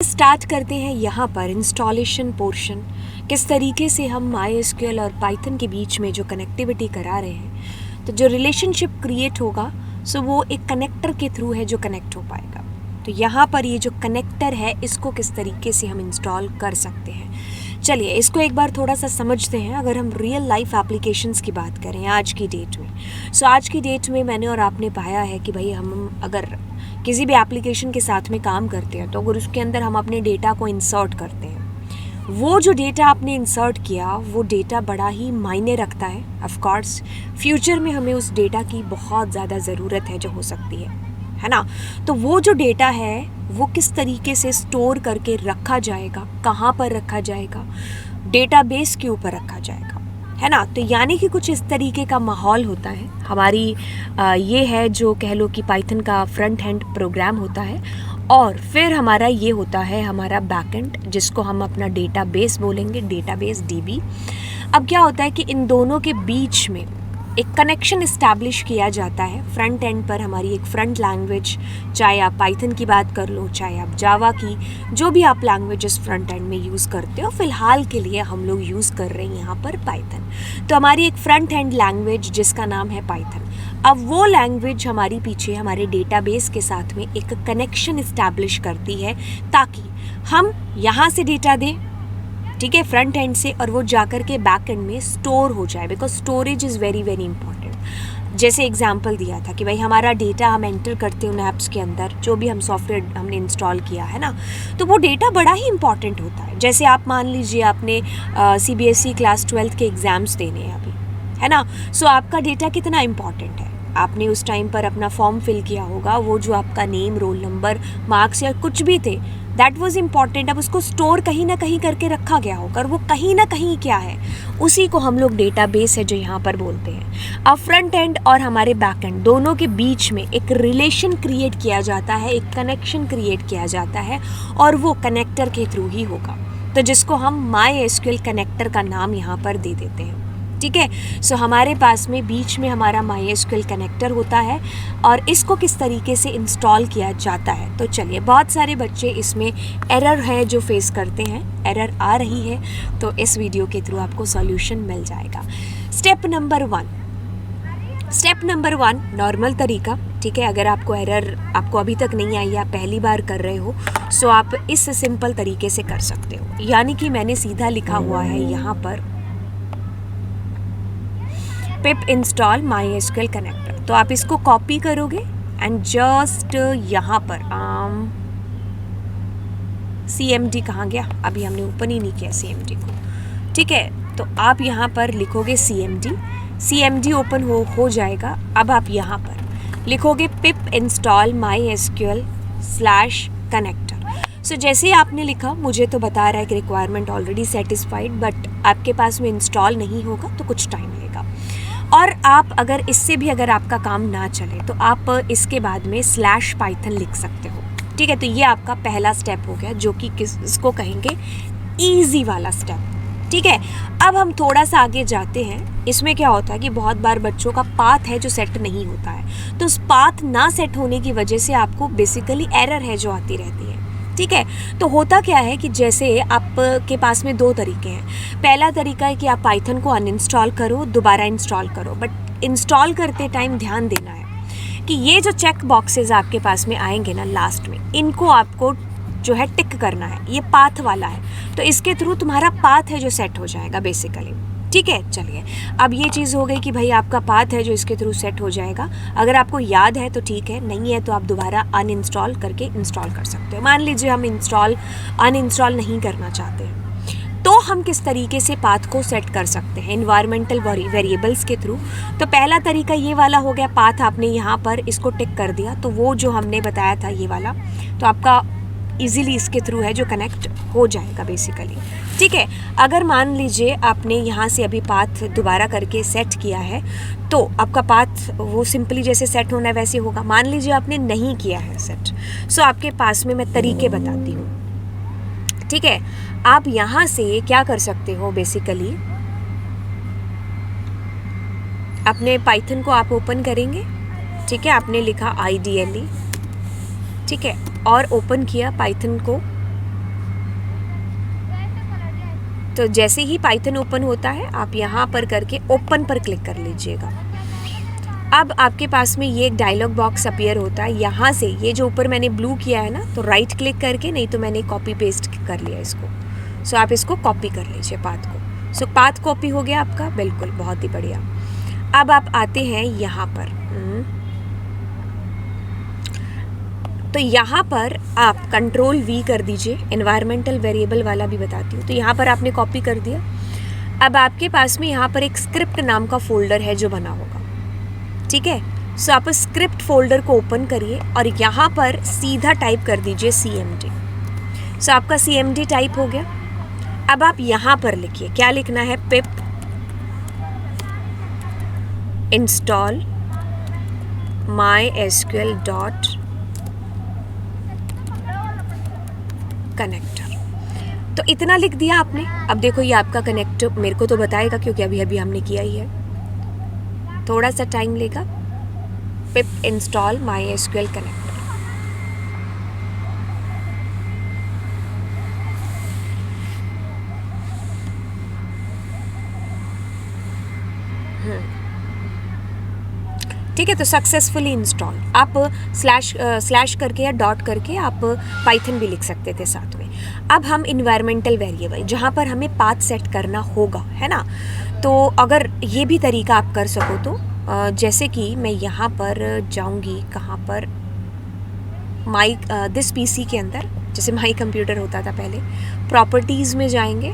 Start करते हैं यहाँ पर इंस्टॉलेशन पोर्शन। किस तरीके से हम MySQL और पाइथन के बीच में जो कनेक्टिविटी करा रहे हैं, तो जो रिलेशनशिप क्रिएट होगा सो वो एक कनेक्टर के थ्रू है जो कनेक्ट हो पाएगा। तो यहाँ पर ये जो कनेक्टर है इसको किस तरीके से हम इंस्टॉल कर सकते हैं, चलिए इसको एक बार थोड़ा सा समझते हैं। अगर हम रियल लाइफ एप्लीकेशंस की बात करें आज की डेट में, सो आज की डेट में मैंने और आपने पाया है कि भाई हम अगर किसी भी एप्लीकेशन के साथ में काम करते हैं तो अगर उसके अंदर हम अपने डेटा को इंसर्ट करते हैं, वो जो डेटा आपने इंसर्ट किया वो डेटा बड़ा ही मायने रखता है। ऑफ कोर्स फ्यूचर में हमें उस डेटा की बहुत ज़्यादा ज़रूरत है जो हो सकती है ना। तो वो जो डेटा है वो किस तरीके से स्टोर करके रखा जाएगा, कहाँ पर रखा जाएगा, डेटाबेस के ऊपर रखा जाएगा, है ना। तो यानी कि कुछ इस तरीके का माहौल होता है हमारी। ये है जो कह लो कि पाइथन का फ्रंट एंड प्रोग्राम होता है, और फिर हमारा ये होता है हमारा बैकएंड जिसको हम अपना डेटाबेस बोलेंगे, डेटाबेस डीबी। अब क्या होता है कि इन दोनों के बीच में एक कनेक्शन इस्टेब्लिश किया जाता है। फ्रंट एंड पर हमारी एक फ्रंट लैंग्वेज, चाहे आप पाइथन की बात कर लो, चाहे आप जावा की, जो भी आप लैंग्वेजेस फ्रंट एंड में यूज़ करते हो, फ़िलहाल के लिए हम लोग यूज़ कर रहे हैं यहाँ पर पाइथन। तो हमारी एक फ्रंट एंड लैंग्वेज जिसका नाम है पाइथन। अब वो लैंग्वेज हमारी पीछे हमारे डेटाबेस के साथ में एक कनेक्शन इस्टेब्लिश करती है ताकि हम यहाँ से डेटा दें, ठीक है, फ्रंट एंड से, और वो जाकर के बैक एंड में स्टोर हो जाए, because storage is very very important. जैसे एग्जांपल दिया था कि भाई हमारा डेटा हम एंटर करते हैं उन ऐप्स के अंदर, जो भी हम सॉफ्टवेयर हमने इंस्टॉल किया है ना, तो वो डेटा बड़ा ही इंपॉर्टेंट होता है। जैसे आप मान लीजिए आपने CBSE क्लास 12 के एग्ज़ाम्स देने हैं अभी, है ना। सो आपका डेटा कितना इंपॉर्टेंट है, आपने उस टाइम पर अपना फॉर्म फिल किया होगा, वो जो आपका नेम, रोल नंबर, मार्क्स या कुछ भी थे, दैट वाज इम्पॉर्टेंट। अब उसको स्टोर कहीं ना कहीं करके रखा गया होगा, और वो कहीं ना कहीं क्या है, उसी को हम लोग डेटाबेस है जो यहाँ पर बोलते हैं। अब फ्रंट एंड और हमारे बैक एंड दोनों के बीच में एक रिलेशन क्रिएट किया जाता है, एक कनेक्शन क्रिएट किया जाता है, और वो कनेक्टर के थ्रू ही होगा, तो जिसको हम MySQL कनेक्टर का नाम यहाँ पर दे देते हैं, ठीक है। सो हमारे पास में बीच में हमारा MySQL कनेक्टर होता है, और इसको किस तरीके से इंस्टॉल किया जाता है। तो चलिए, बहुत सारे बच्चे इसमें एरर है जो फेस करते हैं, एरर आ रही है, तो इस वीडियो के थ्रू आपको सॉल्यूशन मिल जाएगा। स्टेप नंबर 1 नॉर्मल तरीका, ठीक है। अगर आपको एरर आपको अभी तक नहीं आई, आप पहली बार कर रहे हो, सो आप इस सिंपल तरीके से कर सकते हो। यानी कि मैंने सीधा लिखा हुआ है यहाँ पर पिप इंस्टॉल MySQL कनेक्टर, तो आप इसको कॉपी करोगे एंड जस्ट यहाँ पर CMD कहाँ गया, अभी हमने ओपन ही नहीं किया CMD को, ठीक है। तो आप यहाँ पर लिखोगे CMD ओपन हो जाएगा। अब आप यहाँ पर लिखोगे पिप इंस्टॉल MySQL /कनेक्टर। सो जैसे ही आपने लिखा, मुझे तो बता रहा है कि रिक्वायरमेंट ऑलरेडी सेटिस्फाइड, बट आपके पास में इंस्टॉल नहीं होगा तो कुछ टाइम लगेगा। और आप अगर इससे भी अगर आपका काम ना चले तो आप इसके बाद में /python लिख सकते हो, ठीक है। तो ये आपका पहला स्टेप हो गया, जो कि इसको कहेंगे ईजी वाला स्टेप, ठीक है। अब हम थोड़ा सा आगे जाते हैं। इसमें क्या होता है कि बहुत बार बच्चों का पाथ है जो सेट नहीं होता है, तो उस पाथ ना सेट होने की वजह से आपको बेसिकली एरर है जो आती रहती है, ठीक है। तो होता क्या है कि जैसे आपके पास में 2 तरीके हैं। पहला तरीका है कि आप पाइथन को अनइंस्टॉल करो, दोबारा इंस्टॉल करो, बट इंस्टॉल करते टाइम ध्यान देना है कि ये जो चेक बॉक्सेस आपके पास में आएंगे ना लास्ट में, इनको आपको जो है टिक करना है। ये पाथ वाला है, तो इसके थ्रू तुम्हारा पाथ है जो सेट हो जाएगा बेसिकली, ठीक है। चलिए, अब ये चीज़ हो गई कि भाई आपका पाथ है जो इसके थ्रू सेट हो जाएगा। अगर आपको याद है तो ठीक है, नहीं है तो आप दोबारा अनइंस्टॉल करके इंस्टॉल कर सकते हो। मान लीजिए हम अनइंस्टॉल नहीं करना चाहते हैं, तो हम किस तरीके से पाथ को सेट कर सकते हैं एनवायरमेंटल वेरिएबल्स के थ्रू। तो पहला तरीका ये वाला हो गया, पाथ आपने यहाँ पर इसको टिक कर दिया, तो वो जो हमने बताया था ये वाला, तो आपका इजीली इसके थ्रू है जो कनेक्ट हो जाएगा बेसिकली, ठीक है। अगर मान लीजिए आपने यहाँ से अभी पाथ दोबारा करके सेट किया है, तो आपका पाथ वो सिंपली जैसे सेट होना है वैसे होगा। मान लीजिए आपने नहीं किया है सेट, सो आपके पास में मैं तरीके बताती हूँ, ठीक है। आप यहाँ से क्या कर सकते हो, बेसिकली अपने पाइथन को आप ओपन करेंगे, ठीक है। आपने लिखा IDLE, ठीक है, और ओपन किया पाइथन को, तो जैसे ही पाइथन ओपन होता है आप यहाँ पर करके ओपन पर क्लिक कर लीजिएगा। अब आपके पास में ये एक डायलॉग बॉक्स अपीयर होता है। यहाँ से ये जो ऊपर मैंने ब्लू किया है ना, तो राइट क्लिक करके, नहीं तो मैंने कॉपी पेस्ट कर लिया इसको। सो आप इसको कॉपी कर लीजिए पाथ को। सो पाथ कॉपी हो गया आपका, बिल्कुल, बहुत ही बढ़िया। अब आप आते हैं यहाँ पर। तो यहाँ पर आप कंट्रोल V कर दीजिए, एनवायरमेंटल वेरिएबल वाला भी बताती हूँ। तो यहाँ पर आपने कॉपी कर दिया। अब आपके पास में यहाँ पर एक स्क्रिप्ट नाम का फोल्डर है जो बना होगा, ठीक है। सो आप स्क्रिप्ट फोल्डर को ओपन करिए और यहाँ पर सीधा टाइप कर दीजिए CMD। सो आपका CMD टाइप हो गया। अब आप यहाँ पर लिखिए, क्या लिखना है, पिप इंस्टॉल MySQL डॉट कनेक्टर। तो इतना लिख दिया आपने। अब देखो ये आपका कनेक्टर मेरे को तो बताएगा, क्योंकि अभी अभी हमने किया ही है, थोड़ा सा टाइम लेगा। पिप इंस्टॉल MySQL कनेक्टर। ठीक है, तो सक्सेसफुली इंस्टॉल। आप स्लैश करके या डॉट करके आप पाइथन भी लिख सकते थे साथ में। अब हम इन्वायरमेंटल वेरिएबल जहाँ पर हमें पाथ सेट करना होगा, है ना, तो अगर ये भी तरीका आप कर सको तो जैसे कि मैं यहाँ पर जाऊँगी, कहाँ पर, माई दिस PC के अंदर, जैसे माई कंप्यूटर होता था पहले, प्रॉपर्टीज़ में जाएंगे,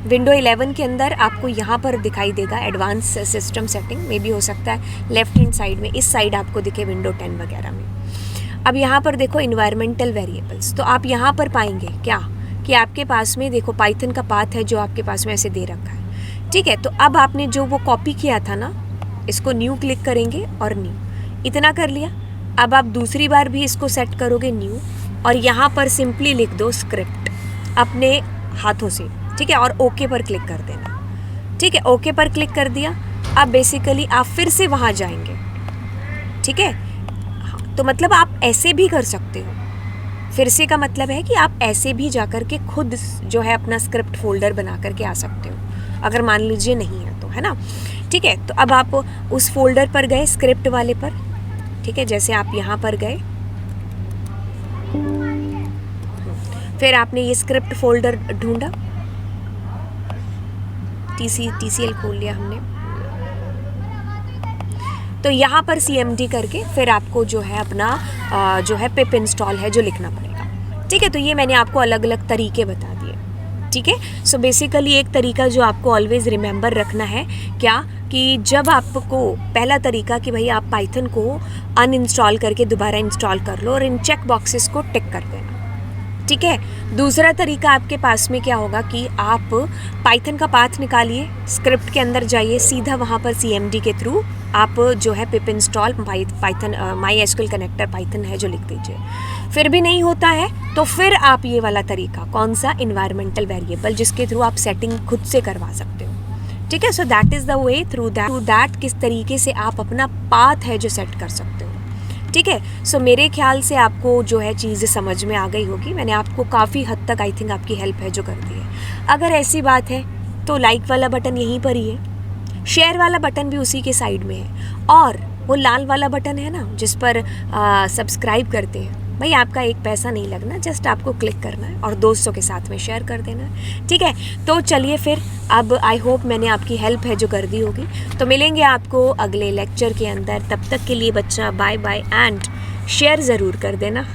विंडो 11 के अंदर आपको यहाँ पर दिखाई देगा एडवांस सिस्टम सेटिंग, में भी हो सकता है लेफ्ट हैंड साइड में, इस साइड आपको दिखे विंडो 10 वगैरह में। अब यहाँ पर देखो इन्वायरमेंटल वेरिएबल्स, तो आप यहाँ पर पाएंगे क्या कि आपके पास में देखो पाइथन का पाथ है जो आपके पास में ऐसे दे रखा है, ठीक है। तो अब आपने जो वो कॉपी किया था ना, इसको न्यू क्लिक करेंगे और न्यू, इतना कर लिया। अब आप दूसरी बार भी इसको सेट करोगे न्यू, और यहाँ पर सिंपली लिख दो स्क्रिप्ट अपने हाथों से, ठीक है, और ओके पर क्लिक कर देना, ठीक है। ओके पर क्लिक कर दिया। अब बेसिकली आप फिर से वहाँ जाएंगे, ठीक है। हाँ, तो मतलब आप ऐसे भी कर सकते हो। फिर से का मतलब है कि आप ऐसे भी जा कर के खुद जो है अपना स्क्रिप्ट फोल्डर बना करके आ सकते हो, अगर मान लीजिए नहीं है तो, है ना, ठीक है। तो अब आप उस फोल्डर पर गए, स्क्रिप्ट वाले पर, ठीक है, जैसे आप यहाँ पर गए, फिर आपने ये स्क्रिप्ट फोल्डर ढूंढा, TCL खोल लिया हमने, तो यहाँ पर CMD करके फिर आपको जो है अपना जो है पिप इंस्टॉल है जो लिखना पड़ेगा, ठीक है। तो ये मैंने आपको अलग अलग तरीके बता दिए, ठीक है। सो बेसिकली एक तरीका जो आपको ऑलवेज रिमेंबर रखना है क्या, कि जब आपको पहला तरीका कि भाई आप पाइथन को अनइंस्टॉल करके दोबारा इंस्टॉल कर लो और इन चेक बॉक्सेस को टिक कर देना, ठीक है। दूसरा तरीका आपके पास में क्या होगा कि आप पाइथन का पाथ निकालिए, स्क्रिप्ट के अंदर जाइए, सीधा वहाँ पर CMD के थ्रू आप जो है पिप install Python MySQL connector Python है जो लिख दीजिए। फिर भी नहीं होता है तो फिर आप ये वाला तरीका, कौन सा, इन्वायरमेंटल वेरिएबल, जिसके थ्रू आप सेटिंग खुद से करवा सकते हो, ठीक है। So that is the way through that किस तरीके से आप अपना पाथ है जो सेट कर सकते हो, ठीक है। सो मेरे ख्याल से आपको जो है चीज़ें समझ में आ गई होगी। मैंने आपको काफ़ी हद तक आई थिंक आपकी हेल्प है जो कर दी है। अगर ऐसी बात है तो लाइक वाला बटन यहीं पर ही है, शेयर वाला बटन भी उसी के साइड में है, और वो लाल वाला बटन है ना जिस पर सब्सक्राइब करते हैं, भाई आपका एक पैसा नहीं लगना, जस्ट आपको क्लिक करना है और दोस्तों के साथ में शेयर कर देना है, ठीक है। तो चलिए फिर, अब आई होप मैंने आपकी हेल्प है जो कर दी होगी। तो मिलेंगे आपको अगले लेक्चर के अंदर, तब तक के लिए बच्चा बाय बाय, एंड शेयर ज़रूर कर देना।